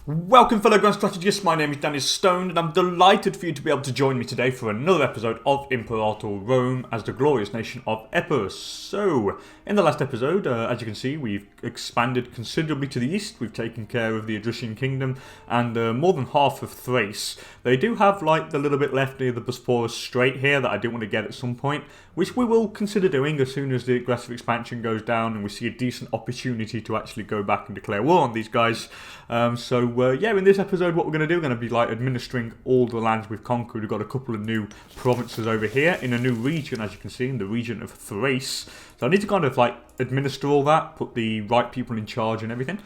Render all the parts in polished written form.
Welcome fellow Grand Strategists, my name is DanIsStoned and I'm delighted for you to be able to join me today for another episode of Imperator Rome as the glorious nation of Epirus. So, in the last episode, as you can see, we've expanded considerably to the east, we've taken care of the Adrician kingdom and more than half of Thrace. They do have like the little bit left near the Bosporus Strait here that I do want to get at some point, which we will consider doing as soon as the aggressive expansion goes down and we see a decent opportunity to actually go back and declare war on these guys. Yeah, in this episode what we're going to do, we're going to be like administering all the lands we've conquered. We've got a couple of new provinces over here in a new region, as you can see, in the region of Thrace. So I need to kind of like administer all that, put the right people in charge and everything.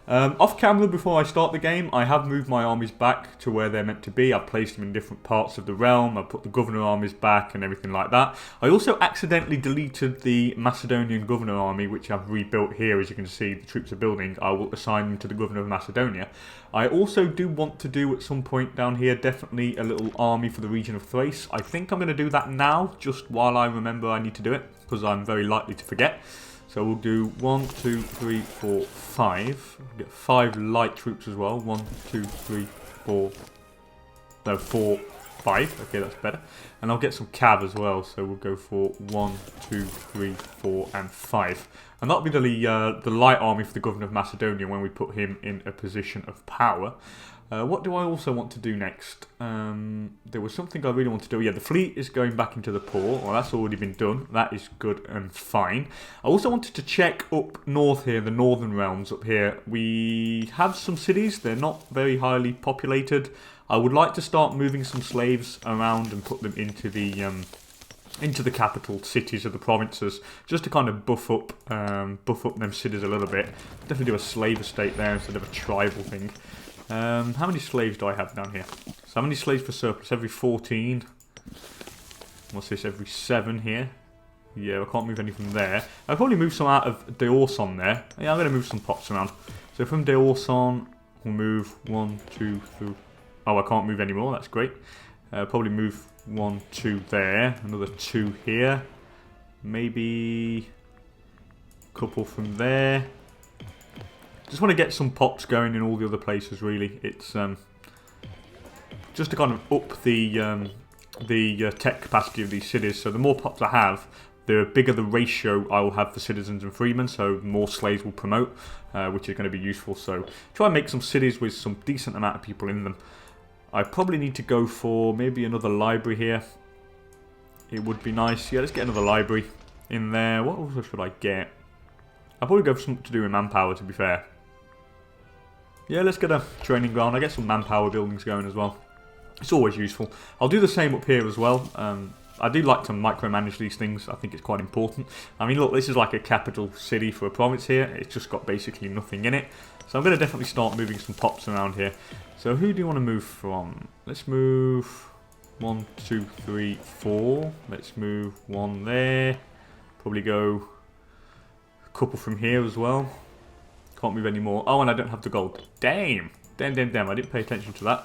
Off camera before I start the game, I have moved my armies back to where they're meant to be. I've placed them in different parts of the realm. I've put the governor armies back and everything like that. I also accidentally deleted the Macedonian governor army, which I've rebuilt here. As you can see, the troops are building. I will assign them to the governor of Macedonia. I also do want to do at some point down here definitely a little army for the region of Thrace. I think I'm going to do that now, just while I remember I need to do it, because I'm very likely to forget. So we'll do 1, 2, 3, 4, 5. We'll get 5 light troops as well. 1, 2, 3, 4. No, 4, 5. Okay, that's better. And I'll get some cav as well. So we'll go for 1, 2, 3, 4, and 5. And that'll be the light army for the governor of Macedonia when we put him in a position of power. What do I also want to do next? There was something I really want to do. Yeah, the fleet is going back into the port. Well, that's already been done. That is good and fine. I also wanted to check up north here, the northern realms up here. We have some cities. They're not very highly populated. I would like to start moving some slaves around and put them into the capital cities of the provinces, just to kind of buff up them cities a little bit. Definitely do a slave estate there instead of a tribal thing. How many slaves do I have down here? So how many slaves for surplus? Every 14. What's this? Every 7 here. Yeah, I can't move any from there. I'll probably move some out of Deorson there. Yeah, I'm going to move some pops around. So from Deorson, we'll move 1, 2, 3. Oh, I can't move anymore. That's great. Probably move 1, 2 there. Another 2 here. Maybe a couple from there. Just want to get some pops going in all the other places, really. It's just to kind of up the tech capacity of these cities. So the more pops I have, the bigger the ratio I will have for citizens and freemen. So more slaves will promote, which is going to be useful. So try and make some cities with some decent amount of people in them. I probably need to go for maybe another library here. It would be nice. Yeah, let's get another library in there. What also should I get? I'll probably go for something to do with manpower, to be fair. Yeah, let's get a training ground. I get some manpower buildings going as well. It's always useful. I'll do the same up here as well. I do like to micromanage these things. I think it's quite important. I mean, look, this is like a capital city for a province here. It's just got basically nothing in it. So I'm going to definitely start moving some pops around here. So who do you want to move from? Let's move 1, 2, 3, 4. Let's move 1 there. Probably go a couple from here as well. Can't move any more. Oh, and I don't have the gold. Damn. Damn. I didn't pay attention to that.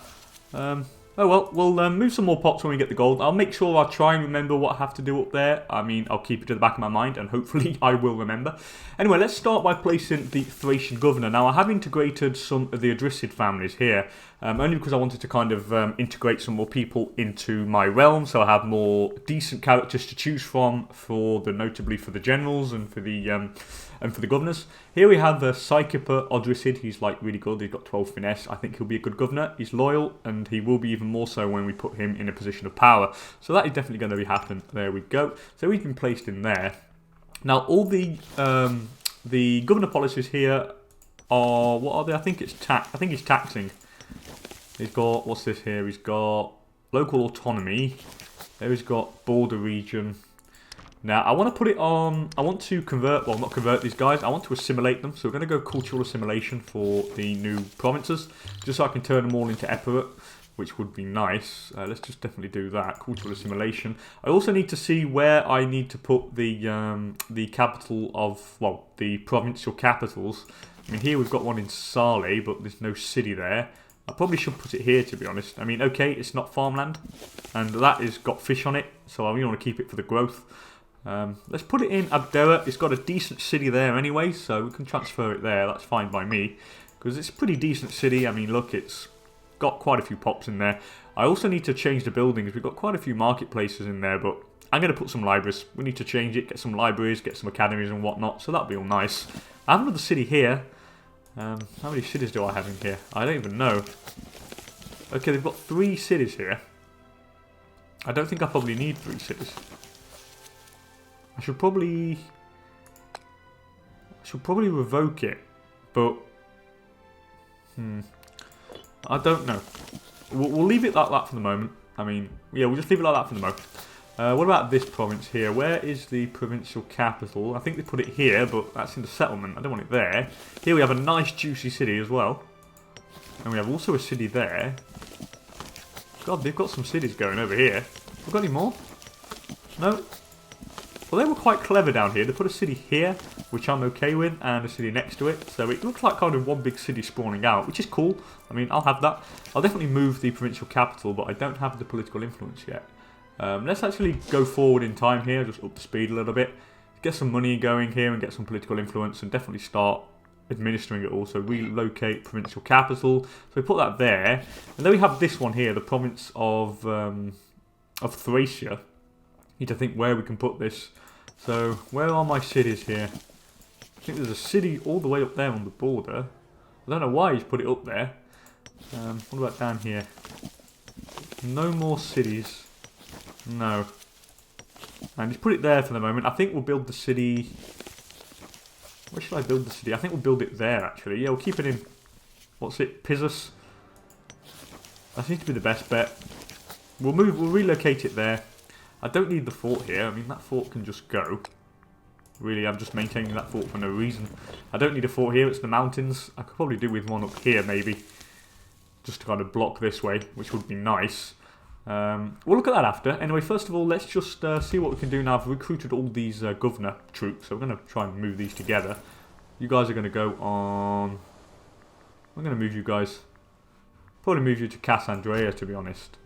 Oh well, we'll move some more pops when we get the gold. I'll make sure I try and remember what I have to do up there. I mean, I'll keep it to the back of my mind and hopefully I will remember. Anyway, let's start by placing the Thracian governor. Now, I have integrated some of the Adricid families here, only because I wanted to kind of integrate some more people into my realm, so I have more decent characters to choose from, notably for the generals and for the governors. Here we have Psychipa Odricid. He's like really good. He's got 12 finesse. I think he'll be a good governor. He's loyal, and he will be even more so when we put him in a position of power. So that is definitely going to be happening. There we go. So he's been placed in there. Now all the governor policies here are, what are they? I think it's he's taxing. He's got, what's this here? He's got local autonomy. There he's got border region. Now, I want to put it on, I want to convert, well, not convert these guys, I want to assimilate them. So we're going to go cultural assimilation for the new provinces, just so I can turn them all into Epirate, which would be nice. Let's just definitely do that, cultural assimilation. I also need to see where I need to put the capital of, well, the provincial capitals. I mean, here we've got one in Sale, but there's no city there. I probably should put it here, to be honest. I mean, okay, it's not farmland, and that has got fish on it, so I really want to keep it for the growth. Let's put it in Abdera. It's got a decent city there anyway, so we can transfer it there. That's fine by me. because it's a pretty decent city. I mean, look, it's got quite a few pops in there. I also need to change the buildings. We've got quite a few marketplaces in there, but I'm going to put some libraries. We need to change it, get some libraries, get some academies and whatnot, so that'll be all nice. I have another city here. How many cities do I have in here? I don't even know. Okay, they've got 3 cities here. I don't think I probably need 3 cities. I should probably revoke it, but I don't know. We'll leave it like that for the moment. I mean, yeah, we'll just leave it like that for the moment. What about this province here? Where is the provincial capital? I think they put it here, but that's in the settlement. I don't want it there. Here we have a nice juicy city as well. And we have also a city there. God, they've got some cities going over here. Have we got any more? No? Well, they were quite clever down here. They put a city here, which I'm okay with, and a city next to it. So it looks like kind of one big city spawning out, which is cool. I mean, I'll have that. I'll definitely move the provincial capital, but I don't have the political influence yet. Let's actually go forward in time here, just up the speed a little bit. Get some money going here and get some political influence, and definitely start administering it also. Relocate provincial capital. So we put that there. And then we have this one here, the province of Thracia. Need to think where we can put this. So, where are my cities here? I think there's a city all the way up there on the border. I don't know why he's put it up there. What about down here? No more cities. No. And he's put it there for the moment. I think we'll build the city... Where should I build the city? I think we'll build it there, actually. Yeah, we'll keep it in... What's it? Pyrrhic. That seems to be the best bet. We'll relocate it there. I don't need the fort here. I mean, that fort can just go. Really, I'm just maintaining that fort for no reason. I don't need a fort here. It's the mountains. I could probably do with one up here, maybe. Just to kind of block this way, which would be nice. We'll look at that after. Anyway, first of all, let's just see what we can do now. I've recruited all these governor troops, so we're going to try and move these together. You guys are going to go on... I'm going to move you guys... Probably move you to Cassandrea, to be honest.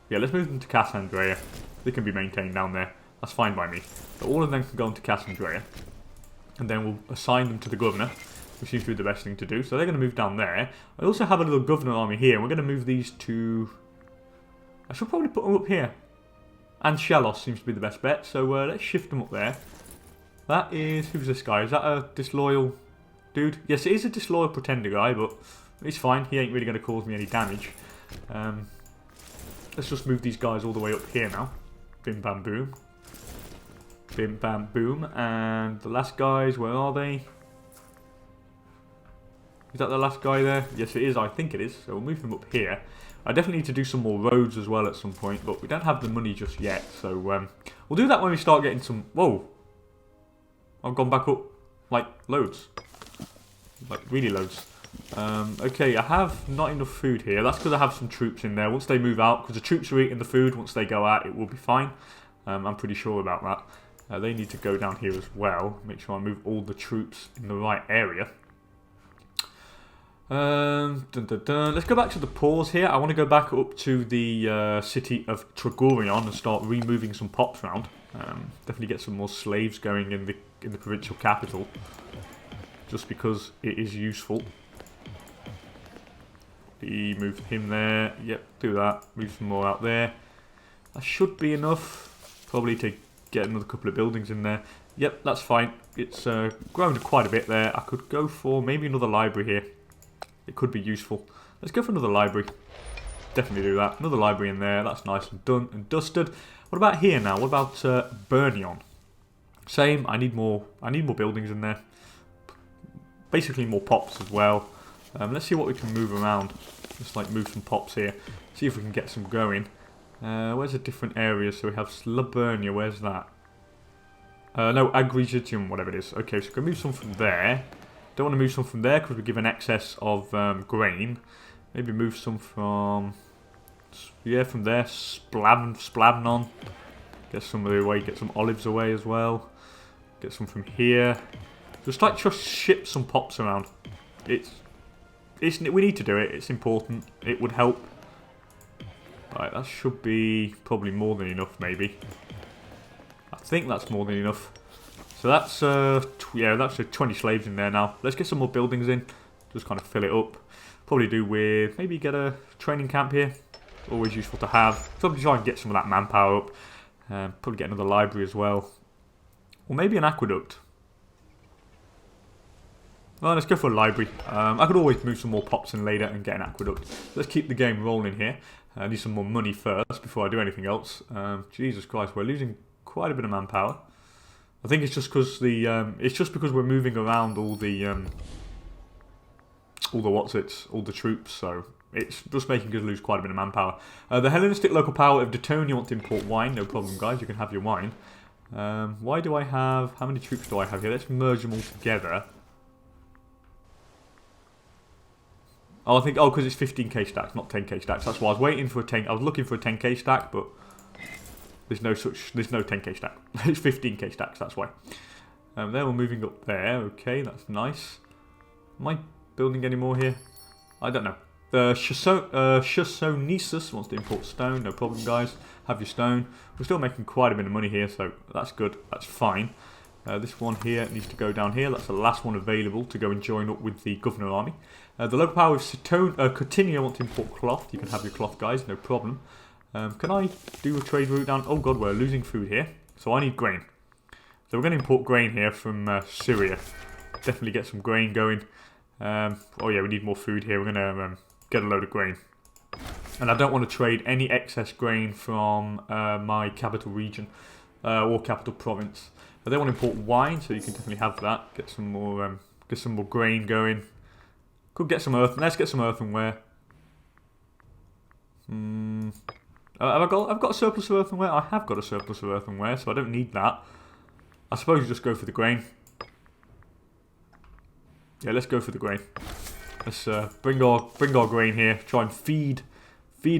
Yeah, let's move them to Cassandrea. They can be maintained down there. That's fine by me. So all of them can go into Cassandrea. And then we'll assign them to the governor, which seems to be the best thing to do. So they're going to move down there. I also have a little governor army here. We're going to move these to... I should probably put them up here. And Shalos seems to be the best bet. So let's shift them up there. That is... Who's this guy? Is that a disloyal dude? Yes, it is a disloyal pretender guy, but he's fine. He ain't really going to cause me any damage. Let's just move these guys all the way up here now. Bim bam boom. Bim bam boom. And the last guys, where are they? Is that the last guy there? Yes, it is. I think it is. So we'll move them up here. I definitely need to do some more roads as well at some point, but we don't have the money just yet. So we'll do that when we start getting some... Whoa. I've gone back up, like, loads. Like, really loads. Okay, I have not enough food here. That's because I have some troops in there. Once they move out, because the troops are eating the food, once they go out, it will be fine. I'm pretty sure about that. They need to go down here as well. Make sure I move all the troops in the right area. Let's go back to the pause here. I want to go back up to the city of Tragorion and start removing some pops around. Definitely get some more slaves going in the provincial capital, just because it is useful. Move him there. Yep, do that. Move some more out there. That should be enough. Probably to get another couple of buildings in there. Yep, that's fine. It's grown quite a bit there. I could go for maybe another library here. It could be useful. Let's go for another library. Definitely do that. Another library in there. That's nice and done and dusted. What about here now? What about Burnion? Same. I need more buildings in there. Basically more pops as well. Let's see what we can move around. Just like move some pops here. See if we can get some going. Where's the different areas? So we have Slaburnia. Where's that? No, Agrigitium, whatever it is. Okay, so we can move some from there. Don't want to move some from there because we give an excess of grain. Maybe move some from... Yeah, from there. Splavnon. Get some of the away. Get some olives away as well. Get some from here. Just ship some pops around. We need to do it. It's important. It would help. Right, that should be probably more than enough, maybe. I think that's more than enough. So that's yeah, that's 20 slaves in there now. Let's get some more buildings in. Just kind of fill it up. Probably do with, maybe get a training camp here. Always useful to have. Probably try and get some of that manpower up. Probably get another library as well. Or maybe an aqueduct. Well, let's go for a library. I could always move some more pops in later and get an aqueduct. Let's keep the game rolling here. I need some more money first before I do anything else. Jesus Christ, we're losing quite a bit of manpower. I think it's just because we're moving around all the troops, so it's just making us lose quite a bit of manpower. The Hellenistic local power of Daytonia want to import wine. No problem, guys. You can have your wine. Why do I have? How many troops do I have here? Let's merge them all together. Oh, because it's 15k stacks, not 10k stacks. That's why I was waiting for a 10. I was looking for a 10k stack, but there's no 10k stack. It's 15k stacks. That's why. There we're moving up there. Okay, that's nice. Am I building any more here? I don't know. Chassonesus wants to import stone. No problem, guys. Have your stone. We're still making quite a bit of money here, so that's good. That's fine. This one here needs to go down here. That's the last one available to go and join up with the governor army. The local power of Cotinia want to import cloth. You can have your cloth, guys, no problem. Can I do a trade route down? Oh god, we're losing food here. So I need grain. So we're going to import grain here from Syria. Definitely get some grain going. Oh yeah, we need more food here. We're going to get a load of grain. And I don't want to trade any excess grain from my capital region or capital province. They want to import wine, so you can definitely have that. Get some more grain going. Could get some earth. Let's get some earthenware. I've got a surplus of earthenware. I have got a surplus of earthenware, so I don't need that. I suppose you just go for the grain. Yeah, let's go for the grain. Let's bring our grain here. Try and feed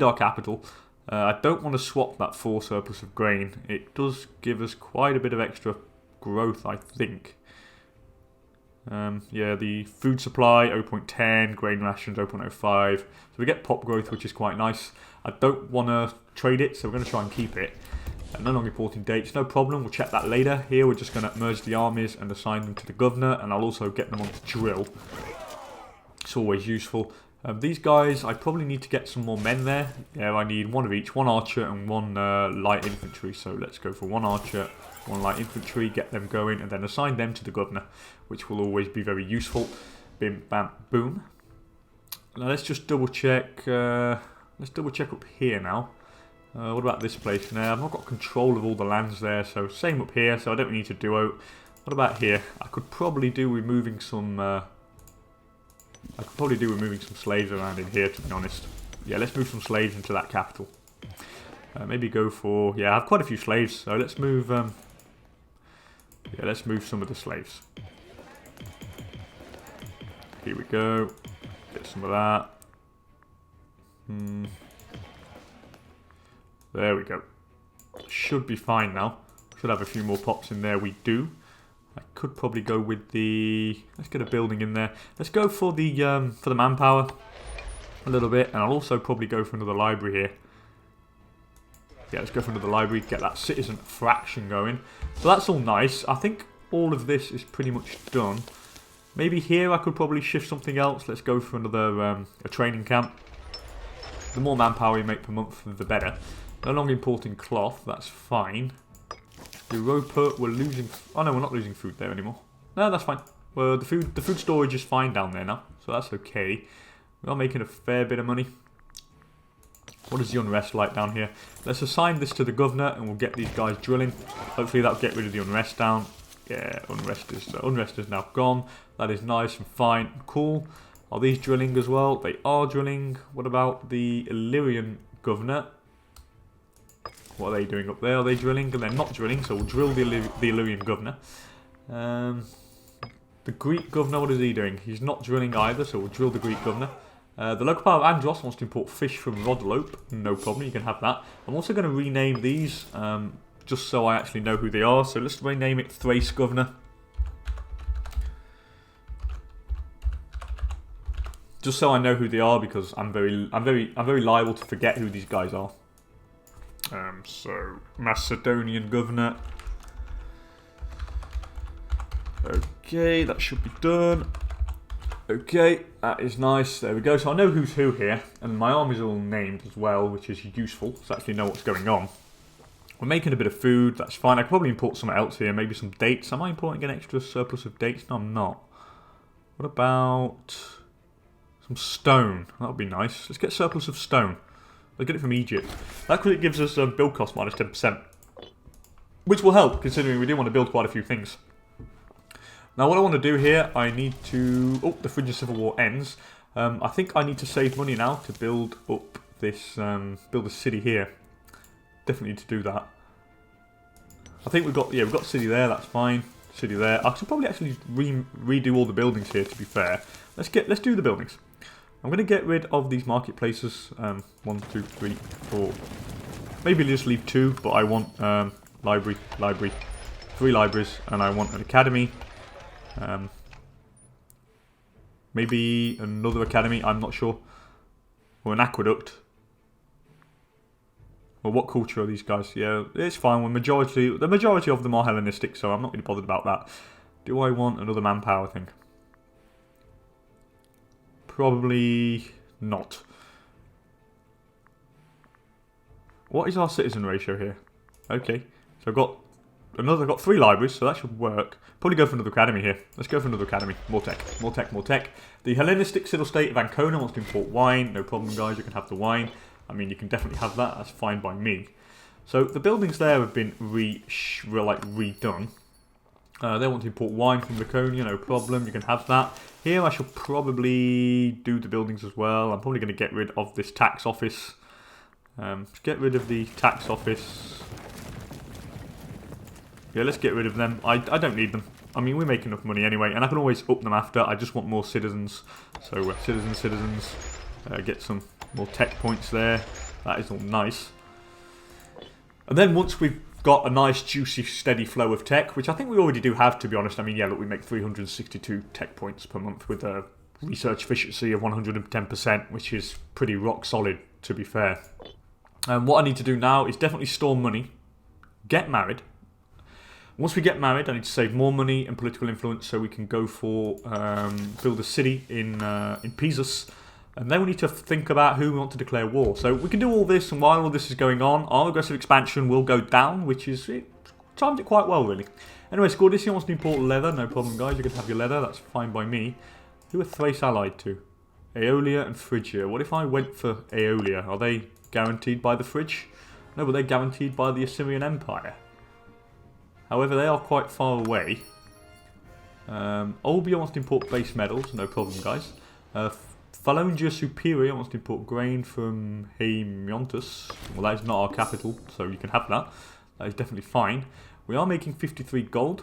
our capital. I don't want to swap that 4 surplus of grain. It does give us quite a bit of extra growth, I think. Yeah, the food supply 0.10, grain rations 0.05. So we get pop growth, which is quite nice. I don't want to trade it, so we're going to try and keep it. No longer importing dates, no problem. We'll check that later. Here we're just going to merge the armies and assign them to the governor, and I'll also get them onto drill. It's always useful. These guys, I probably need to get some more men there. Yeah, I need one of each, 1 archer and 1 light infantry. So let's go for 1 archer, 1 light infantry, get them going, and then assign them to the governor, which will always be very useful. Bim, bam, boom. Now let's just double check. Let's double check up here now. What about this place? Now I've not got control of all the lands there, so same up here. So I don't need to duo. What about here? I could probably do with moving some. Slaves around in here, to be honest. Yeah, let's move some slaves into that capital. Maybe go for... Yeah, I have quite a few slaves, so let's move... yeah, let's move some of the slaves. Here we go. Get some of that. There we go. Should be fine now. Should have a few more pops in there. We do. I could probably go with the... Let's get a building in there. Let's go for the manpower a little bit. And I'll also probably go for another library here. Yeah, let's go for another library. Get that citizen fraction going. So that's all nice. I think all of this is pretty much done. Maybe here I could probably shift something else. Let's go for another a training camp. The more manpower you make per month, the better. No longer importing cloth. That's fine. Europa, we're losing... Oh no, we're not losing food there anymore. No, that's fine. Well, the food storage is fine down there now, so that's okay. We are making a fair bit of money. What is the unrest like down here? Let's assign this to the governor, and we'll get these guys drilling. Hopefully that'll get rid of the unrest down. Yeah, unrest is now gone. That is nice and fine and cool. Are these drilling as well? They are drilling. What about the Illyrian governor? What are they doing up there? Are they drilling? And they're not drilling, so we'll drill the Illyrian governor. The Greek governor, what is he doing? He's not drilling either, so we'll drill the Greek governor. The local power of Andros wants to import fish from Rodlope. No problem, you can have that. I'm also going to rename these, just so I actually know who they are. So let's rename it Thrace governor. Just so I know who they are, because I'm very liable to forget who these guys are. So Macedonian governor. Okay, that should be done. Okay, that is nice. There we go. So I know who's who here, and my army's all named as well, which is useful, so I actually know what's going on. We're making a bit of food, that's fine. I could probably import something else here, maybe some dates. Am I importing an extra surplus of dates? No, I'm not. What about some stone? That would be nice. Let's get surplus of stone. Let's get it from Egypt. That gives us build cost minus 10%, which will help, considering we do want to build quite a few things. Now what I want to do here, I need to... Oh, the Phrygian Civil War ends. I think I need to save money now to build up this, build a city here. Definitely need to do that. I think we've got city there, that's fine. City there. I should probably actually redo all the buildings here, to be fair. Let's do the buildings. I'm going to get rid of these marketplaces. 1, 2, 3, 4. Maybe just leave 2, but I want library, 3 libraries, and I want an academy. Maybe another academy, I'm not sure. Or an aqueduct. Well, what culture are these guys? Yeah, it's fine. The majority of them are Hellenistic, so I'm not really bothered about that. Do I want another manpower thing? Probably not. What is our citizen ratio here? Okay, so I've got 3 libraries, so that should work. Probably go for another academy here. Let's go for another academy. More tech, more tech, more tech. The Hellenistic city-state of Ancona wants to import wine. No problem, guys. You can have the wine. I mean, you can definitely have that. That's fine by me. So the buildings there have been redone. They want to import wine from Laconia. No problem. You can have that. Here, I shall probably do the buildings as well. I'm probably going to get rid of this tax office. Let's get rid of the tax office. Yeah, let's get rid of them. I don't need them. I mean, we make enough money anyway, and I can always up them after. I just want more citizens. So, citizens. Get some more tech points there. That is all nice. And then once we've got a nice, juicy, steady flow of tech, which I think we already do have, to be honest. I mean, yeah, look, we make 362 tech points per month with a research efficiency of 110%, which is pretty rock solid, to be fair. What I need to do now is definitely store money, get married. Once we get married, I need to save more money and political influence so we can go for build a city in Pisus. And then we need to think about who we want to declare war. So we can do all this, and while all this is going on, our aggressive expansion will go down, which is... It timed it quite well, really. Anyway, Scordician wants to import leather. No problem, guys. You can have your leather. That's fine by me. Who are Thrace allied to? Aeolia and Phrygia. What if I went for Aeolia? Are they guaranteed by the Phryg? No, but they're guaranteed by the Assyrian Empire. However, they are quite far away. Olbia wants to import base metals. No problem, guys. Phalongia Superior wants to import grain from Haemiontus. Well, that is not our capital, so you can have that. That is definitely fine. We are making 53 gold.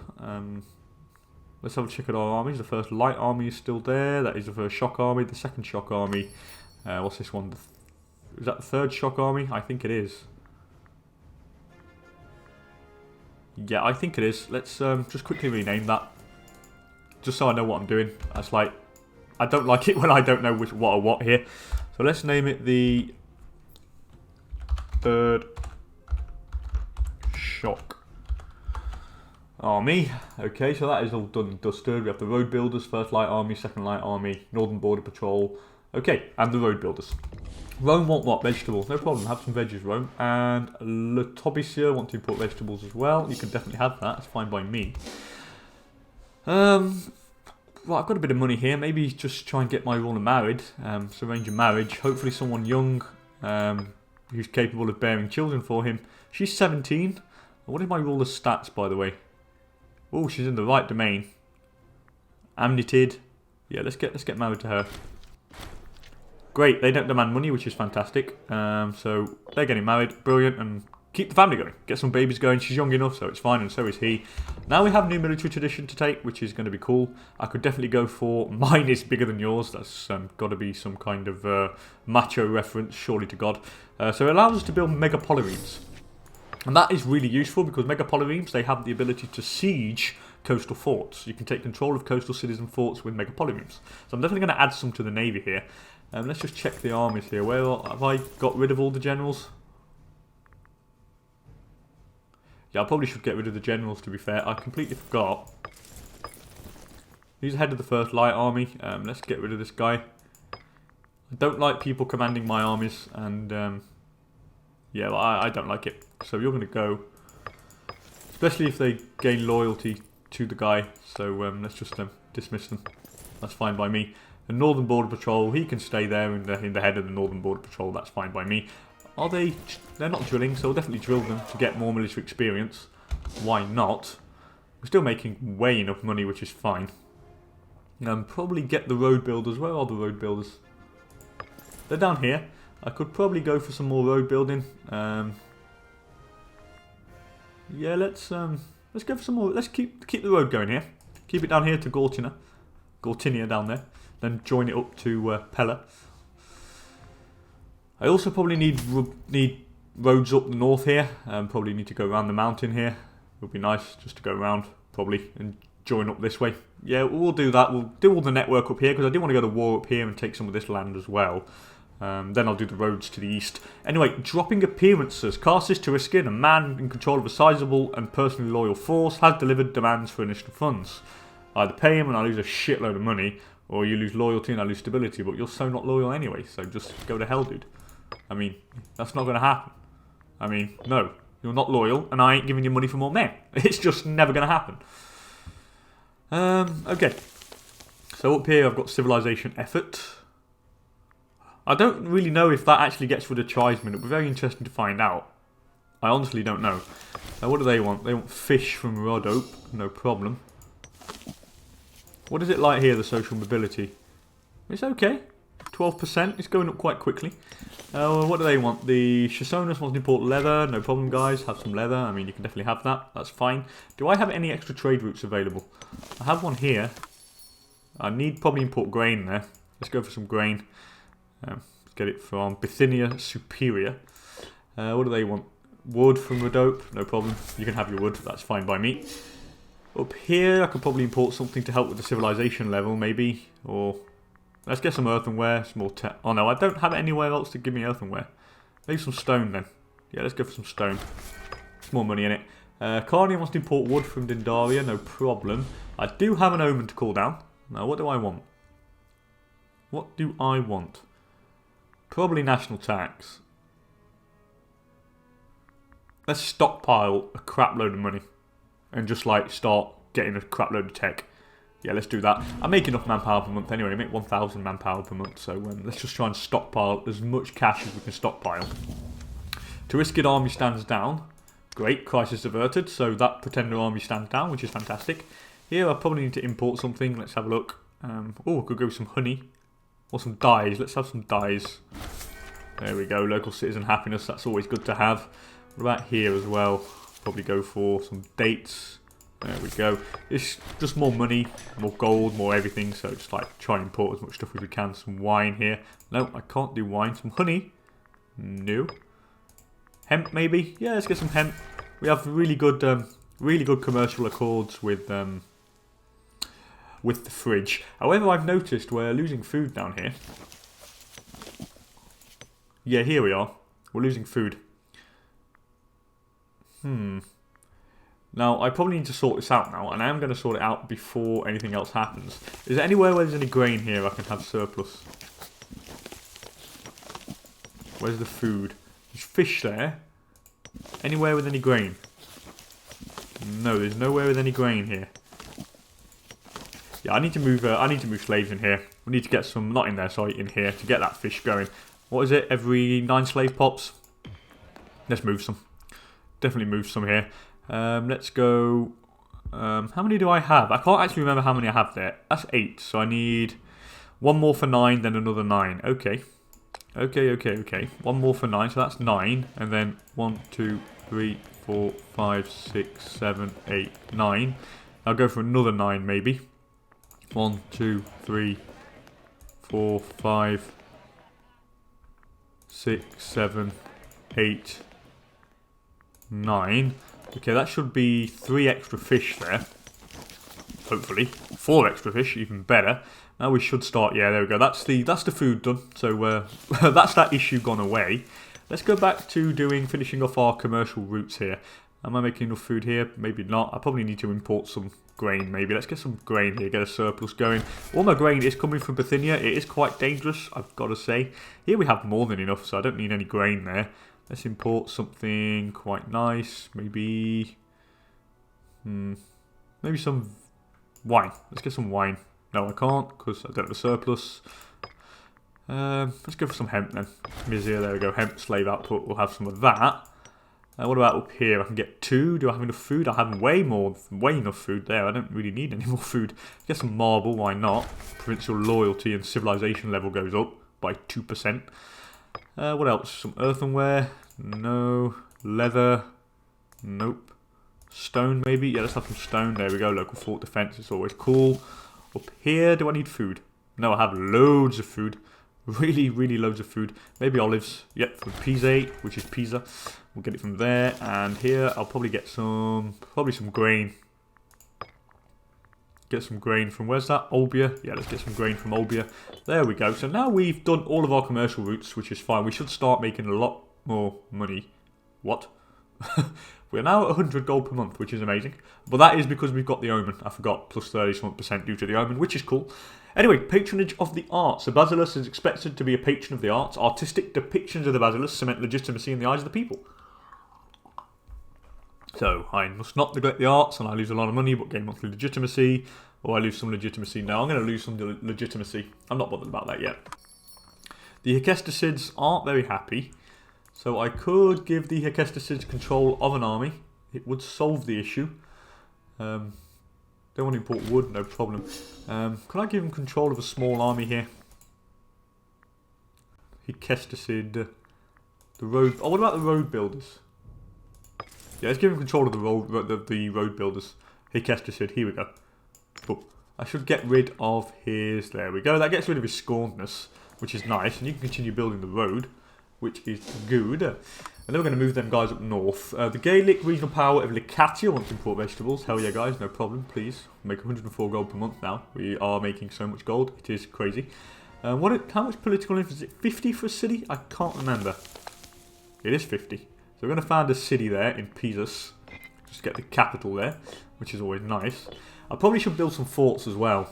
Let's have a check at our armies. The first light army is still there. That is the first shock army. The second shock army. What's this one? Is that the third shock army? I think it is. Yeah, I think it is. Let's just quickly rename that. Just so I know what I'm doing. That's like... I don't like it when I don't know what or what here. So let's name it the third shock army. Okay, so that is all done and dusted. We have the road builders, first light army, second light army, northern border patrol. Okay, and the road builders. Rome want what? Vegetables. No problem. Have some veggies, Rome. And Letobicia want to import vegetables as well. You can definitely have that. It's fine by me. Well, I've got a bit of money here. Maybe just try and get my ruler married. So arrange a marriage. Hopefully someone young who's capable of bearing children for him. She's 17. What is my ruler's stats, by the way? Oh, she's in the right domain. Amnitid. Yeah, let's get married to her. Great, they don't demand money, which is fantastic. So they're getting married. Brilliant. And keep the family going. Get some babies going. She's young enough, so it's fine, and so is he. Now we have a new military tradition to take, which is going to be cool. I could definitely go for mine is bigger than yours. That's got to be some kind of macho reference, surely to God. So it allows us to build megapolyremes. And that is really useful because megapolyremes, they have the ability to siege coastal forts. You can take control of coastal cities and forts with megapolyremes. So I'm definitely going to add some to the navy here. Let's just check the armies here. Where have I got rid of all the generals? Yeah, I probably should get rid of the generals, to be fair. I completely forgot. He's head of the first light army. Let's get rid of this guy. I don't like people commanding my armies, and yeah, I don't like it. So you're going to go, especially if they gain loyalty to the guy. So let's just dismiss them. That's fine by me. The Northern Border Patrol, he can stay there in the head of the Northern Border Patrol. That's fine by me. Are they? They're not drilling, so we'll definitely drill them to get more military experience. Why not? We're still making way enough money, which is fine. Probably get the road builders. Where are the road builders? They're down here. I could probably go for some more road building. Yeah, let's go for some more. Let's keep the road going here. Keep it down here to Gortinia down there. Then join it up to Pella. I also probably need roads up the north here. Probably need to go around the mountain here. It would be nice just to go around probably and join up this way. Yeah, we'll do that. We'll do all the network up here because I do want to go to war up here and take some of this land as well. Then I'll do the roads to the east. Anyway, dropping appearances. Cassis Turiskin, a man in control of a sizable and personally loyal force, has delivered demands for initiative funds. I either pay him and I lose a shitload of money, or you lose loyalty and I lose stability, but you're so not loyal anyway, so just go to hell, dude. I mean, that's not going to happen. I mean, no. You're not loyal, and I ain't giving you money for more men. It's just never going to happen. Okay. So up here I've got civilization effort. I don't really know if that actually gets rid of tribesmen. It'll be very interesting to find out. I honestly don't know. Now, what do they want? They want fish from Rhodope. No problem. What is it like here, the social mobility? It's okay. 12%. It's going up quite quickly. What do they want? The Chasonus wants to import leather. No problem, guys. Have some leather. I mean, you can definitely have that. That's fine. Do I have any extra trade routes available? I have one here. I need probably import grain there. Let's go for some grain. Let's get it from Bithynia Superior. What do they want? Wood from Rhodope. No problem. You can have your wood. That's fine by me. Up here, I could probably import something to help with the civilization level, maybe. Or let's get some earthenware. Some more oh no, I don't have anywhere else to give me earthenware. Maybe some stone then. Yeah, let's go for some stone. There's more money in it. Carney wants to import wood from Dindaria. No problem. I do have an omen to call down. Now, what do I want? What do I want? Probably national tax. Let's stockpile a crap load of money. And just like start getting a crap load of tech. Yeah, let's do that. I make enough manpower per month anyway. I make 1,000 manpower per month. So let's just try and stockpile as much cash as we can stockpile. Turiscid army stands down. Great, crisis averted. So that pretender army stands down, which is fantastic. Here I probably need to import something. Let's have a look. Oh, I could go with some honey. Or some dyes. Let's have some dyes. There we go. Local citizen happiness. That's always good to have. What about here as well? Probably go for some dates. There we go. It's just more money, more gold, more everything. So just like try and import as much stuff as we can. Some wine here. No, I can't do wine. Some honey. No. Hemp maybe. Yeah, let's get some hemp. We have really good commercial accords with the fridge. However, I've noticed we're losing food down here. Yeah, here we are. We're losing food. Now, I probably need to sort this out now, and I am going to sort it out before anything else happens. Is there anywhere where there's any grain here I can have surplus? Where's the food? There's fish there. Anywhere with any grain? No, there's nowhere with any grain here. Yeah, I need to move slaves in here. We need to get some, not in there, sorry, in here to get that fish going. What is it? Every 9 slave pops? Let's move some. Definitely move some here. Let's go. How many do I have? I can't actually remember how many I have there. That's 8. So I need one more for 9, then another 9. Okay. Okay. One more for 9. So that's 9. And then 1, 2, 3, 4, 5, 6, 7, 8, 9. I'll go for another 9 maybe. 1, 2, 3, 4, 5, 6, 7, 8, 9. Okay, that should be 3 extra fish there. Hopefully. 4 extra fish, even better. Now we should start, yeah, there we go. That's the food done. So that's that issue gone away. Let's go back to finishing off our commercial routes here. Am I making enough food here? Maybe not. I probably need to import some grain maybe. Let's get some grain here, get a surplus going. All my grain is coming from Bithynia. It is quite dangerous, I've got to say. Here we have more than enough, so I don't need any grain there. Let's import something quite nice. Maybe some wine. Let's get some wine. No, I can't because I don't have a surplus. Let's go for some hemp then. Mizir, there we go. Hemp slave output. We'll have some of that. What about up here? I can get 2. Do I have enough food? I have way enough food there. I don't really need any more food. Get some marble. Why not? Provincial loyalty and civilization level goes up by 2%. What else? Some earthenware. No. Leather. Nope. Stone maybe? Yeah, let's have some stone. There we go. Local fort defense. It's always cool. Up here, do I need food? No, I have loads of food. Really, really loads of food. Maybe olives. Yep, from Pisa, which is Pisa. We'll get it from there. And here, I'll probably get some grain. Get some grain from, where's that? Olbia. Yeah, let's get some grain from Olbia. There we go. So now we've done all of our commercial routes, which is fine. We should start making a lot more money. What? We're now at 100 gold per month, which is amazing. But that is because we've got the Omen. I forgot, plus 30% due to the Omen, which is cool. Anyway, patronage of the arts. The Basilisk is expected to be a patron of the arts. Artistic depictions of the Basilisk cement legitimacy in the eyes of the people. So, I must not neglect the arts, and I lose a lot of money, but gain monthly legitimacy. Or I lose some legitimacy. No, I'm going to lose some legitimacy. I'm not bothered about that yet. The Hecesticids aren't very happy. So I could give the Hecesticids control of an army. It would solve the issue. Don't want to import wood, no problem. Can I give them control of a small army here? Hecesticid. The road. Oh, what about the road builders? Yeah, let's give them control of the road builders. Hecesticid. Here we go. Oh, I should get rid of his. There we go. That gets rid of his scornedness, which is nice, and you can continue building the road, which is good. And then we're going to move them guys up north. The Gaelic regional power of Lycatia wants to import vegetables. Hell yeah, guys, no problem, please. Make 104 gold per month now. We are making so much gold. It is crazy. How much political influence is it? 50 for a city? I can't remember. It is 50. So we're going to find a city there in Pisus. Just get the capital there, which is always nice. I probably should build some forts as well.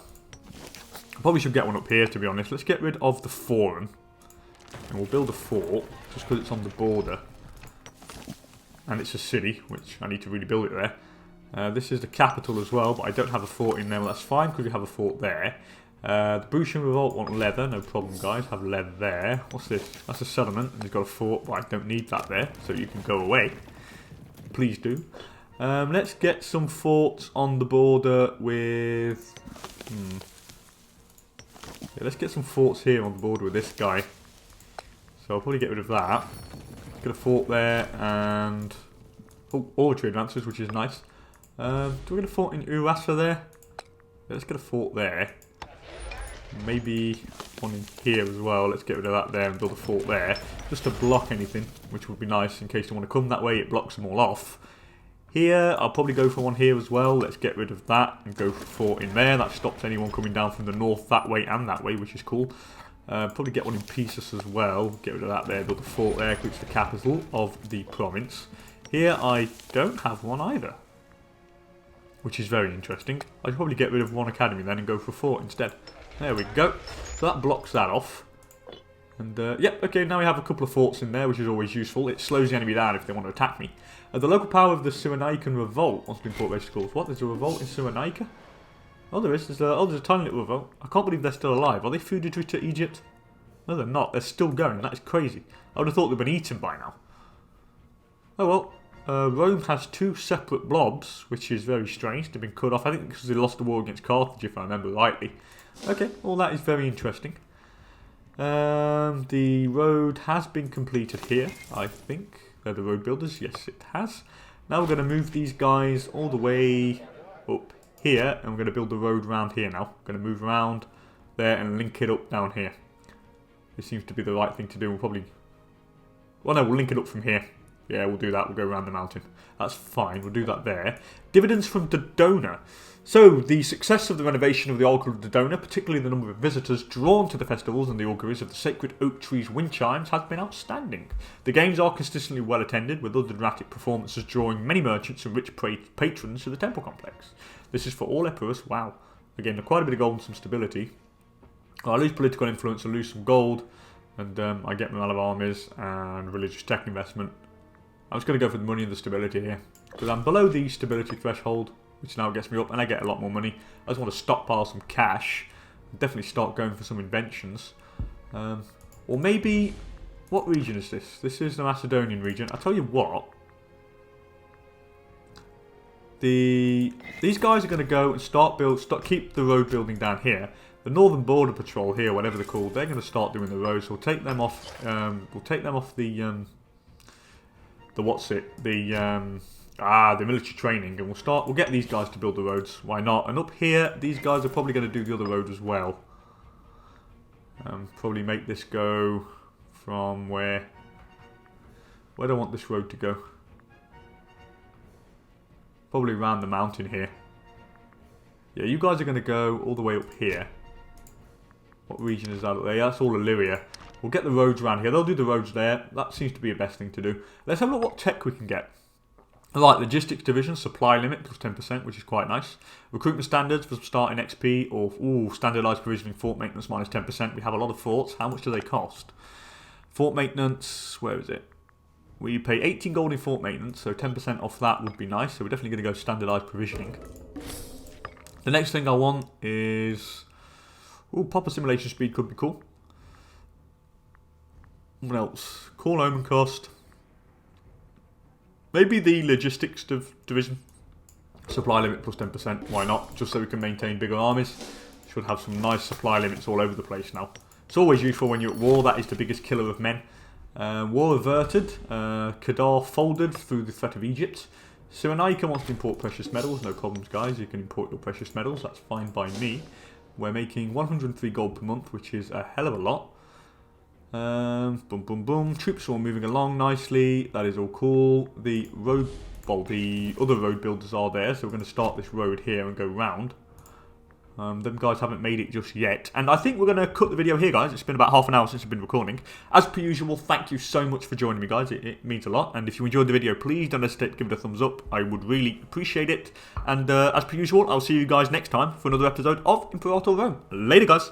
I probably should get one up here, to be honest. Let's get rid of the Forum. And we'll build a fort, just because it's on the border. And it's a city, which I need to really build it there. This is the capital as well, but I don't have a fort in there. Well, that's fine, because we have a fort there. The Brutian Revolt want leather, no problem, guys. Have leather there. What's this? That's a settlement, and you've got a fort, but I don't need that there, so you can go away. Please do. Let's get some forts on the border with... Yeah, let's get some forts here on the border with this guy. So I'll probably get rid of that. Get a fort there and... Oh, oratory advances, which is nice. Do we get a fort in Urasa there? Yeah, let's get a fort there. Maybe one in here as well. Let's get rid of that there and build a fort there. Just to block anything, which would be nice in case you want to come that way. It blocks them all off. Here, I'll probably go for one here as well. Let's get rid of that and go for a fort in there. That stops anyone coming down from the north that way and that way, which is cool. Probably get one in Pisus as well. Get rid of that there, build a fort there, which is the capital of the province. Here I don't have one either, which is very interesting. I'd probably get rid of one academy then and go for a fort instead. There we go. So that blocks that off. And yep, okay, now we have a couple of forts in there, which is always useful. It slows the enemy down if they want to attack me. The local power of the Cyrenaican revolt wants to import vegetables. What? There's a revolt in Cyrenaica? Oh, there is. There's a tiny little revolt. I can't believe they're still alive. Are they feudatory to Egypt? No, they're not. They're still going. That is crazy. I would have thought they'd been eaten by now. Oh, well. Rome has 2 separate blobs, which is very strange. They've been cut off. I think because they lost the war against Carthage, if I remember rightly. Okay, well, that is very interesting. The road has been completed here, I think. They're the road builders. Yes, it has. Now we're going to move these guys all the way up here, and we're going to build the road around here now. We're going to move around there and link it up down here. This seems to be the right thing to do. We'll probably... Well, no, we'll link it up from here. Yeah, we'll do that. We'll go around the mountain. That's fine. We'll do that there. Dividends from Dodona. So, the success of the renovation of the Oracle of Dodona, particularly the number of visitors drawn to the festivals and the auguries of the sacred oak tree's wind chimes, has been outstanding. The games are consistently well attended, with other dramatic performances drawing many merchants and rich patrons to the temple complex. This is for all Epirus. Wow. Again, quite a bit of gold and some stability. I lose political influence, I lose some gold, and I get my of armies and religious tech investment. I'm just going to go for the money and the stability here, because I'm below the stability threshold, which now gets me up, and I get a lot more money. I just want to stockpile some cash, definitely start going for some inventions. Or maybe, what region is this? This is the Macedonian region. I'll tell you what. These guys are going to go and keep the road building down here. The Northern Border Patrol here, whatever they're called, they're going to start doing the roads. We'll take them off. We'll take them off the military training, and we'll get these guys to build the roads. Why not? And up here, these guys are probably going to do the other road as well. Probably make this go from where do I want this road to go? Probably around the mountain here. Yeah, you guys are going to go all the way up here. What region is that up there? Yeah, that's all Illyria. We'll get the roads around here. They'll do the roads there. That seems to be the best thing to do. Let's have a look what tech we can get. Right, logistics division, supply limit plus 10%, which is quite nice. Recruitment standards for starting XP, or standardised provisioning fort maintenance minus 10%. We have a lot of forts. How much do they cost? Fort maintenance, where is it? We pay 18 gold in fort maintenance, so 10% off that would be nice. So we're definitely going to go standardised provisioning. The next thing I want is... popper simulation speed could be cool. What else? Call omen cost. Maybe the logistics division. Supply limit plus 10%. Why not? Just so we can maintain bigger armies. Should have some nice supply limits all over the place now. It's always useful when you're at war. That is the biggest killer of men. War averted. Kadar folded through the threat of Egypt. Cyrenaica wants to import precious metals. No problems, guys. You can import your precious metals. That's fine by me. We're making 103 gold per month, which is a hell of a lot. Boom, boom, boom. Troops are all moving along nicely. That is all cool. The other road builders are there, so we're going to start this road here and go round. Them guys haven't made it just yet. And I think we're going to cut the video here, guys. It's been about half an hour since I've been recording. As per usual, thank you so much for joining me, guys. It means a lot. And if you enjoyed the video, please don't hesitate to give it a thumbs up. I would really appreciate it. And as per usual, I'll see you guys next time for another episode of Imperator Rome. Later, guys.